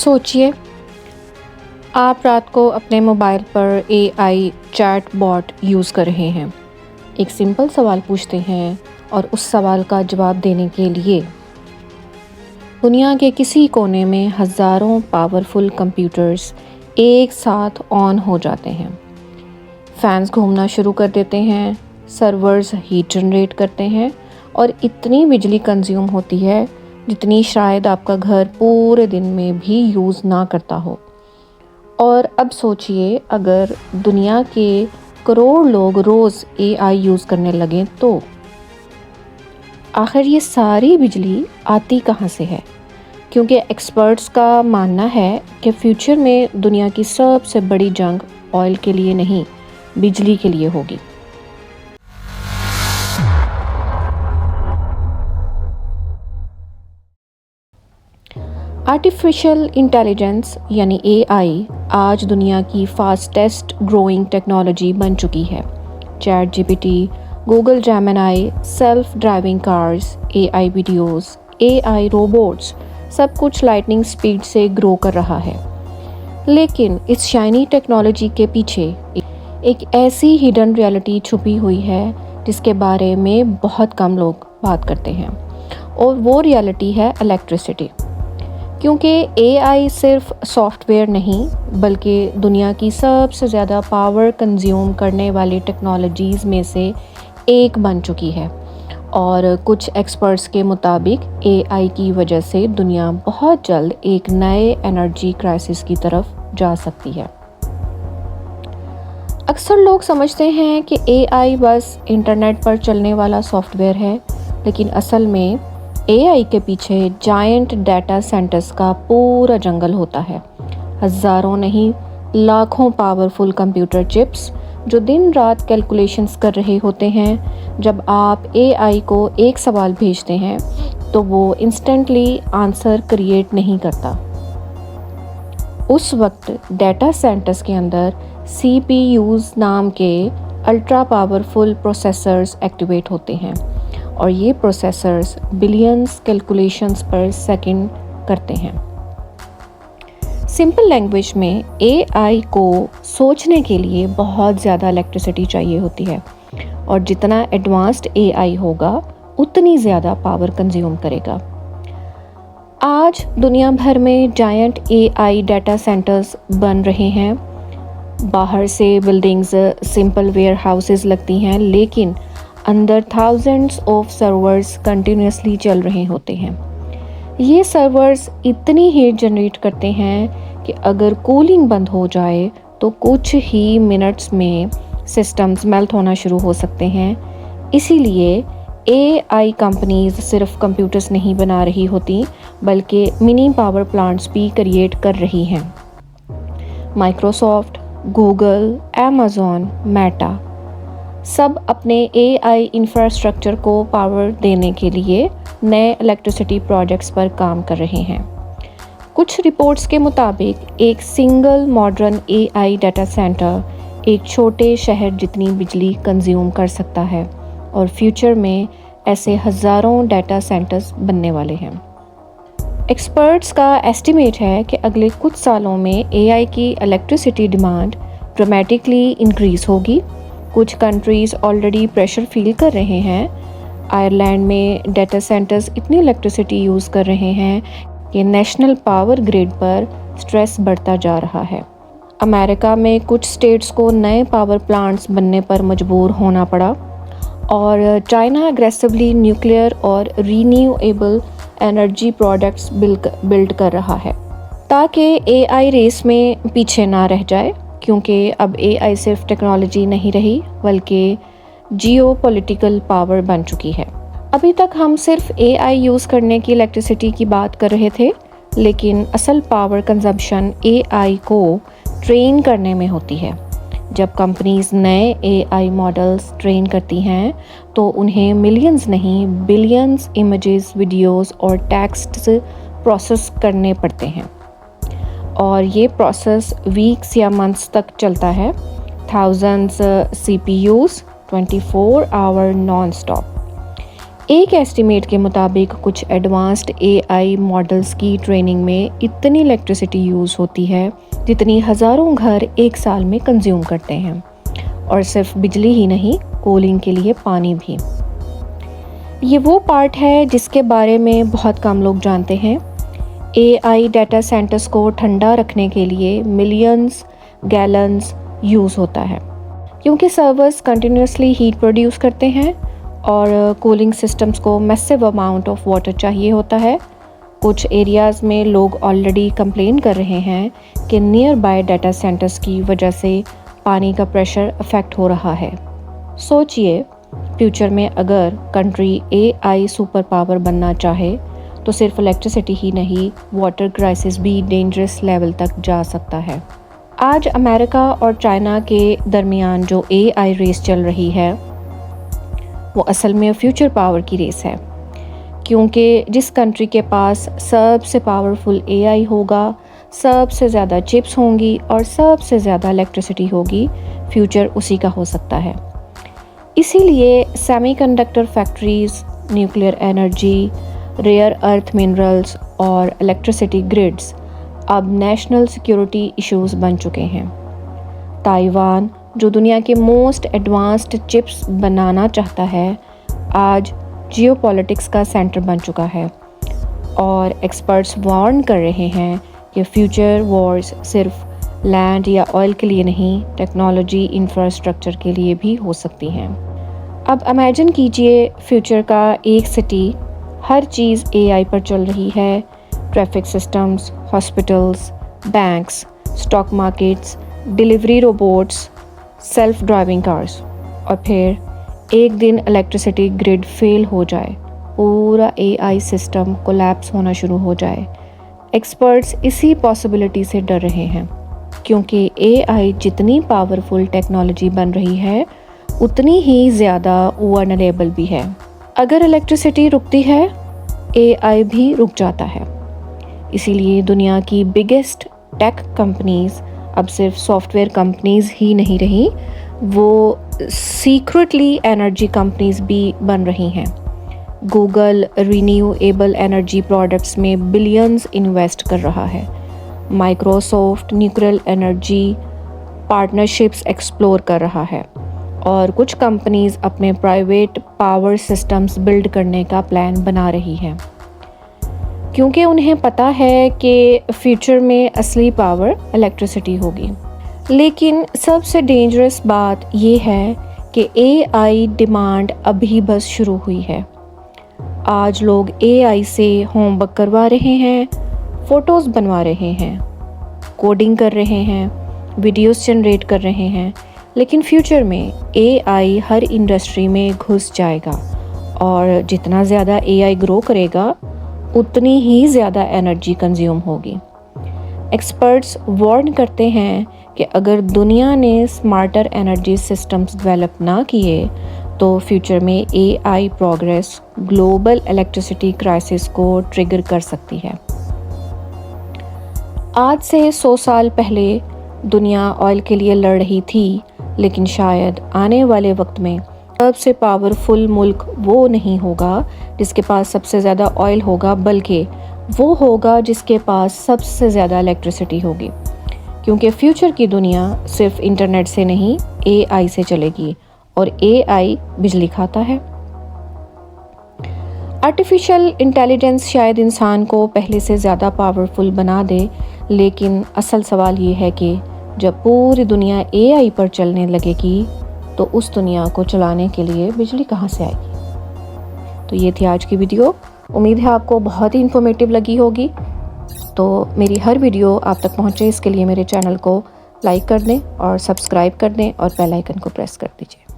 सोचिए, आप रात को अपने मोबाइल पर एआई चैट बॉट यूज़ कर रहे हैं। एक सिंपल सवाल पूछते हैं और उस सवाल का जवाब देने के लिए दुनिया के किसी कोने में हज़ारों पावरफुल कंप्यूटर्स एक साथ ऑन हो जाते हैं। फैंस घूमना शुरू कर देते हैं, सर्वर्स हीट जनरेट करते हैं और इतनी बिजली कंज्यूम होती है जितनी शायद आपका घर पूरे दिन में भी यूज़ ना करता हो। और अब सोचिए, अगर दुनिया के करोड़ लोग रोज़ एआई यूज़ करने लगें तो आखिर ये सारी बिजली आती कहाँ से है? क्योंकि एक्सपर्ट्स का मानना है कि फ्यूचर में दुनिया की सबसे बड़ी जंग ऑयल के लिए नहीं, बिजली के लिए होगी। आर्टिफिशियल इंटेलिजेंस यानी एआई आज दुनिया की फास्टेस्ट ग्रोइंग टेक्नोलॉजी बन चुकी है। Chat GPT, Google Gemini, self driving cars, AI videos, AI robots, सब कुछ लाइटनिंग स्पीड से ग्रो कर रहा है। लेकिन इस शाइनी टेक्नोलॉजी के पीछे एक ऐसी हिडन रियलिटी छुपी हुई है जिसके बारे में बहुत कम लोग बात करते हैं, और वो रियलिटी है इलेक्ट्रिसिटी। क्योंकि एआई सिर्फ सॉफ्टवेयर नहीं बल्कि दुनिया की सबसे ज़्यादा पावर कंज्यूम करने वाली टेक्नोलॉजीज़ में से एक बन चुकी है, और कुछ एक्सपर्ट्स के मुताबिक एआई की वजह से दुनिया बहुत जल्द एक नए एनर्जी क्राइसिस की तरफ जा सकती है। अक्सर लोग समझते हैं कि एआई बस इंटरनेट पर चलने वाला सॉफ्टवेयर है, लेकिन असल में एआई के पीछे जायंट डाटा सेंटर्स का पूरा जंगल होता है। हज़ारों नहीं, लाखों पावरफुल कंप्यूटर चिप्स जो दिन रात कैलकुलेशंस कर रहे होते हैं। जब आप एआई को एक सवाल भेजते हैं तो वो इंस्टेंटली आंसर क्रिएट नहीं करता। उस वक्त डाटा सेंटर्स के अंदर सीपीयूज़ नाम के अल्ट्रा पावरफुल प्रोसेसर्स एक्टिवेट होते हैं, और ये प्रोसेसर्स बिलियंस कैलकुलेशंस पर सेकंड करते हैं। सिंपल लैंग्वेज में एआई को सोचने के लिए बहुत ज़्यादा इलेक्ट्रिसिटी चाहिए होती है, और जितना एडवांस्ड एआई होगा उतनी ज़्यादा पावर कंज्यूम करेगा। आज दुनिया भर में जायंट एआई डाटा सेंटर्स बन रहे हैं। बाहर से बिल्डिंग्स सिंपल वेयर हाउसेस लगती हैं, लेकिन अंदर थाउजेंड्स ऑफ सर्वर्स कंटिन्यूसली चल रहे होते हैं। ये सर्वर्स इतनी हीट जनरेट करते हैं कि अगर कूलिंग बंद हो जाए तो कुछ ही मिनट्स में सिस्टम्स मेल्ट होना शुरू हो सकते हैं। इसीलिए एआई कंपनीज सिर्फ कंप्यूटर्स नहीं बना रही होती बल्कि मिनी पावर प्लांट्स भी क्रिएट कर रही हैं। माइक्रोसॉफ्ट, गूगल, अमेज़न, मेटा सब अपने एआई इंफ्रास्ट्रक्चर को पावर देने के लिए नए इलेक्ट्रिसिटी प्रोजेक्ट्स पर काम कर रहे हैं। कुछ रिपोर्ट्स के मुताबिक एक single modern AI data centre एक छोटे शहर जितनी बिजली कंज्यूम कर सकता है, और फ्यूचर में ऐसे हज़ारों डाटा सेंटर्स बनने वाले हैं। एक्सपर्ट्स का एस्टिमेट है कि अगले कुछ सालों में एआई की इलेक्ट्रिसिटी डिमांड ड्रामेटिकली इंक्रीज़ होगी। कुछ कंट्रीज़ ऑलरेडी प्रेशर फील कर रहे हैं। आयरलैंड में डाटा सेंटर्स इतनी इलेक्ट्रिसिटी यूज़ कर रहे हैं कि नेशनल पावर ग्रिड पर स्ट्रेस बढ़ता जा रहा है। अमेरिका में कुछ स्टेट्स को नए पावर प्लांट्स बनने पर मजबूर होना पड़ा, और चाइना एग्रेसिवली न्यूक्लियर और रीन्यूएबल एनर्जी प्रोडक्ट्स बिल्ड कर रहा है ताकि एआई रेस में पीछे ना रह जाए। क्योंकि अब एआई सिर्फ टेक्नोलॉजी नहीं रही बल्कि जियोपॉलिटिकल पावर बन चुकी है। अभी तक हम सिर्फ एआई यूज़ करने की इलेक्ट्रिसिटी की बात कर रहे थे, लेकिन असल पावर कंजप्शन एआई को ट्रेन करने में होती है। जब कंपनीज नए एआई मॉडल्स ट्रेन करती हैं तो उन्हें मिलियंस नहीं बिलियंस इमेजेस, वीडियोस और टेक्स्ट्स प्रोसेस करने पड़ते हैं, और ये प्रोसेस वीक्स या मंथ्स तक चलता है। Thousands CPUs 24 hour non stop. एक एस्टिमेट के मुताबिक कुछ एडवांस्ड एआई मॉडल्स की ट्रेनिंग में इतनी इलेक्ट्रिसिटी यूज़ होती है जितनी हज़ारों घर एक साल में कंज्यूम करते हैं। और सिर्फ बिजली ही नहीं, कूलिंग के लिए पानी भी। ये वो पार्ट है जिसके बारे में बहुत कम लोग जानते हैं। एआई डाटा सेंटर्स को ठंडा रखने के लिए मिलियंस गैलन्स यूज़ होता है, क्योंकि सर्वर्स कंटिन्यूसली हीट प्रोड्यूस करते हैं और कूलिंग सिस्टम्स को मैसिव अमाउंट ऑफ वाटर चाहिए होता है। कुछ एरियाज़ में लोग ऑलरेडी कंप्लेन कर रहे हैं कि नियर बाय डाटा सेंटर्स की वजह से पानी का प्रेशर अफेक्ट हो रहा है। सोचिए, फ्यूचर में अगर कंट्री एआई सुपर पावर बनना चाहे तो सिर्फ इलेक्ट्रिसिटी ही नहीं, वाटर क्राइसिस भी डेंजरस लेवल तक जा सकता है। आज अमेरिका और चाइना के दरमियान जो एआई रेस चल रही है वो असल में फ्यूचर पावर की रेस है, क्योंकि जिस कंट्री के पास सबसे पावरफुल एआई होगा, सबसे ज़्यादा चिप्स होंगी और सबसे ज़्यादा इलेक्ट्रिसिटी होगी, फ्यूचर उसी का हो सकता है। इसीलिए semiconductor factories, nuclear energy, rare earth minerals और इलेक्ट्रिसिटी ग्रिड्स अब नेशनल सिक्योरिटी इश्यूज बन चुके हैं। ताइवान, जो दुनिया के मोस्ट एडवांस्ड चिप्स बनाना चाहता है, आज जियोपॉलिटिक्स का सेंटर बन चुका है और एक्सपर्ट्स वार्न कर रहे हैं कि फ्यूचर वॉर्स सिर्फ लैंड या ऑयल के लिए नहीं, टेक्नोलॉजी इंफ्रास्ट्रक्चर के लिए भी हो सकती हैं। अब इमेजिन कीजिए, फ्यूचर का एक सिटी, हर चीज़ एआई पर चल रही है। Traffic systems, hospitals, banks, stock markets, delivery robots, self driving cars. और फिर एक दिन इलेक्ट्रिसिटी ग्रिड फेल हो जाए, पूरा एआई सिस्टम कोलैप्स होना शुरू हो जाए। एक्सपर्ट्स इसी पॉसिबिलिटी से डर रहे हैं, क्योंकि एआई जितनी पावरफुल टेक्नोलॉजी बन रही है उतनी ही ज़्यादा वल्नरेबल भी है। अगर इलेक्ट्रिसिटी रुकती है, एआई भी रुक जाता है। इसीलिए दुनिया की बिगेस्ट टेक कंपनीज़ अब सिर्फ सॉफ्टवेयर कंपनीज़ ही नहीं रही, वो सीक्रेटली एनर्जी कंपनीज़ भी बन रही हैं। गूगल रिन्यूएबल एनर्जी प्रोडक्ट्स में बिलियंस इन्वेस्ट कर रहा है। Microsoft nuclear energy partnerships explore कर रहा है और कुछ कंपनीज़ अपने प्राइवेट पावर सिस्टम्स बिल्ड करने का प्लान बना रही हैं, क्योंकि उन्हें पता है कि फ्यूचर में असली पावर इलेक्ट्रिसिटी होगी। लेकिन सबसे डेंजरस बात ये है कि एआई डिमांड अभी बस शुरू हुई है। आज लोग एआई से होमवर्क करवा रहे हैं, फ़ोटोज़ बनवा रहे हैं, कोडिंग कर रहे हैं, वीडियोस जनरेट कर रहे हैं। लेकिन फ्यूचर में एआई हर इंडस्ट्री में घुस जाएगा और जितना ज़्यादा एआई ग्रो करेगा उतनी ही ज़्यादा एनर्जी कंज्यूम होगी। एक्सपर्ट्स वार्न करते हैं कि अगर दुनिया ने स्मार्टर एनर्जी सिस्टम्स डेवलप ना किए तो फ्यूचर में AI progress global electricity crisis को ट्रिगर कर सकती है। आज से 100 साल पहले दुनिया ऑयल के लिए लड़ रही थी, लेकिन शायद आने वाले वक्त में सबसे पावरफुल मुल्क वो नहीं होगा जिसके पास सबसे ज़्यादा ऑयल होगा, बल्कि वो होगा जिसके पास सबसे ज़्यादा इलेक्ट्रिसिटी होगी। क्योंकि फ्यूचर की दुनिया सिर्फ इंटरनेट से नहीं, एआई से चलेगी और एआई बिजली खाता है। आर्टिफिशियल इंटेलिजेंस शायद इंसान को पहले से ज़्यादा पावरफुल बना दे, लेकिन असल सवाल ये है कि जब पूरी दुनिया एआई पर चलने लगेगी तो उस दुनिया को चलाने के लिए बिजली कहाँ से आएगी। तो ये थी आज की वीडियो। उम्मीद है आपको बहुत ही इन्फॉर्मेटिव लगी होगी। तो मेरी हर वीडियो आप तक पहुँचे इसके लिए मेरे चैनल को लाइक कर दें और सब्सक्राइब कर दें और बेल आइकन को प्रेस कर दीजिए।